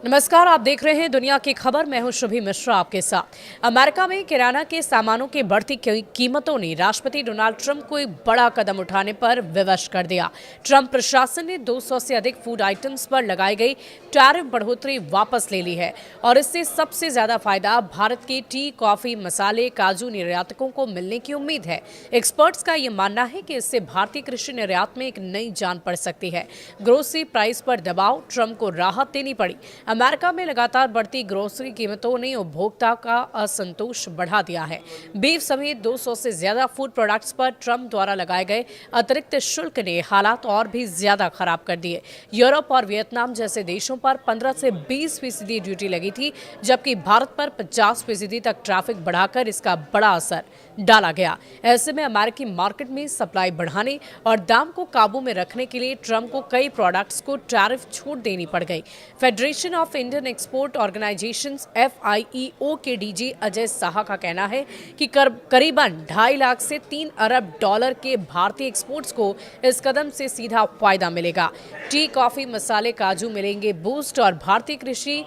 नमस्कार, आप देख रहे हैं दुनिया की खबर। मैं हूं शुभी मिश्रा आपके साथ। अमेरिका में किराना के सामानों की बढ़ती कीमतों ने राष्ट्रपति डोनाल्ड ट्रंप को एक बड़ा कदम उठाने पर विवश कर दिया। ट्रंप प्रशासन ने 200 से अधिक फूड आइटम्स पर लगाई गई टैरिफ बढ़ोतरी वापस ले ली है और इससे सबसे ज्यादा फायदा भारत के टी, कॉफी, मसाले, काजू निर्यातकों को मिलने की उम्मीद है। एक्सपर्ट्स का यह मानना है कि इससे भारतीय कृषि निर्यात में एक नई जान पड़ सकती है। ग्रोसरी प्राइस पर दबाव, ट्रंप को राहत देनी पड़ी। अमेरिका में लगातार बढ़ती ग्रोसरी कीमतों ने उपभोक्ता का असंतोष बढ़ा दिया है। बीफ समेत 200 से ज्यादा फूड प्रोडक्ट्स पर ट्रंप द्वारा लगाए गए अतिरिक्त शुल्क ने हालात और भी ज्यादा खराब कर दिए। यूरोप और वियतनाम जैसे देशों पर 15 से 20% ड्यूटी लगी थी, जबकि भारत पर 50% तक ट्रैफिक बढ़ाकर इसका बड़ा असर डाला गया। ऐसे में अमेरिकी मार्केट में सप्लाई बढ़ाने और दाम को काबू में रखने के लिए ट्रंप को कई प्रोडक्ट्स को टैरिफ छूट देनी पड़ गई। Federation of Indian export organisations FIEO के डीजी अजय साहा का कहना है कि करीबन 2.5 लाख से 3 अरब डॉलर के भारतीय एक्सपोर्ट्स को इस कदम से सीधा फायदा मिलेगा। टी, कॉफी, मसाले, काजू मिलेंगे बूस्ट और भारतीय कृषि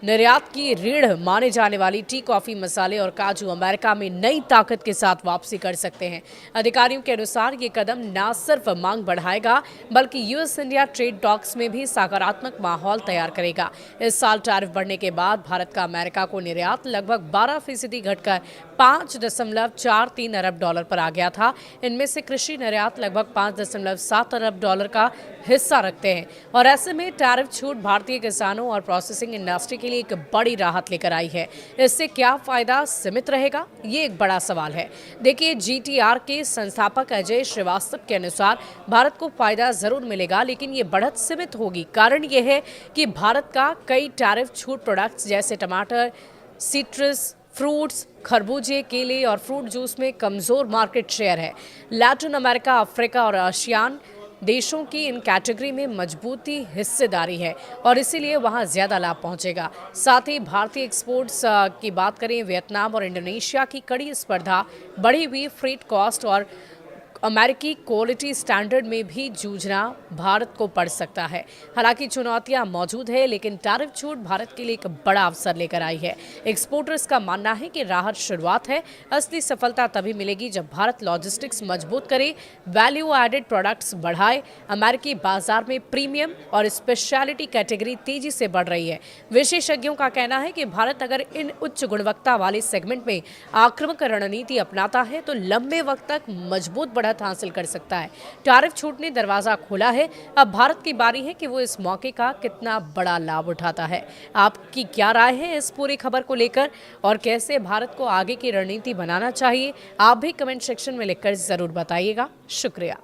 निर्यात की रीढ़ माने जाने वाली टी, कॉफी, मसाले और काजू अमेरिका में नई ताकत के साथ वापसी कर सकते हैं। अधिकारियों के अनुसार ये कदम न सिर्फ मांग बढ़ाएगा बल्कि US इंडिया ट्रेड टॉक्स में भी सकारात्मक माहौल तैयार करेगा। इस साल टैरिफ बढ़ने के बाद भारत का अमेरिका को निर्यात लगभग 12% घटकर 5.43 अरब डॉलर पर आ गया था। इनमें से कृषि निर्यात लगभग 5.7 अरब डॉलर का हिस्सा रखते हैं और ऐसे में टैरिफ छूट भारतीय किसानों और प्रोसेसिंग इंडस्ट्री के लिए एक बड़ी राहत लेकर आई है। इससे क्या फायदा सीमित रहेगा, ये एक बड़ा सवाल है। देखिए, GTR के संस्थापक अजय श्रीवास्तव के अनुसार भारत को फायदा जरूर मिलेगा, लेकिन ये बढ़त सीमित होगी। कारण ये है कि भारत का कई टैरिफ छूट प्रोडक्ट्स जैसे टमाटर, सिट्रस फ्रूट्स, खरबूजे, केले और फ्रूट जूस में कमजोर मार्केट शेयर है। लैटिन अमेरिका, अफ्रीका और आसियान देशों की इन कैटेगरी में मजबूती हिस्सेदारी है और इसीलिए वहां ज्यादा लाभ पहुंचेगा। साथ ही भारतीय एक्सपोर्ट्स की बात करें, वियतनाम और इंडोनेशिया की कड़ी स्पर्धा, बढ़ी हुई फ्रेट कॉस्ट और अमेरिकी क्वालिटी स्टैंडर्ड में भी जूझना भारत को पड़ सकता है। हालांकि चुनौतियां मौजूद है, लेकिन टैरिफ छूट भारत के लिए एक बड़ा अवसर लेकर आई है। एक्सपोर्टर्स का मानना है कि राहत शुरुआत है। असली सफलता तभी मिलेगी जब भारत लॉजिस्टिक्स मजबूत करे, वैल्यू एडेड प्रोडक्ट्स बढ़ाए। अमेरिकी बाजार में प्रीमियम और स्पेशलिटी कैटेगरी तेजी से बढ़ रही है। विशेषज्ञों का कहना है कि भारत अगर इन उच्च गुणवत्ता वाले सेगमेंट में आक्रामक रणनीति अपनाता है तो लंबे वक्त तक मजबूत बढ़त हासिल कर सकता है। टैरिफ छूट ने दरवाजा खोला है, अब भारत की बारी है कि वो इस मौके का कितना बड़ा लाभ उठाता है। आपकी क्या राय है इस पूरी खबर को लेकर और कैसे भारत को आगे की रणनीति बनाना चाहिए? आप भी कमेंट सेक्शन में लिखकर जरूर बताइएगा। शुक्रिया।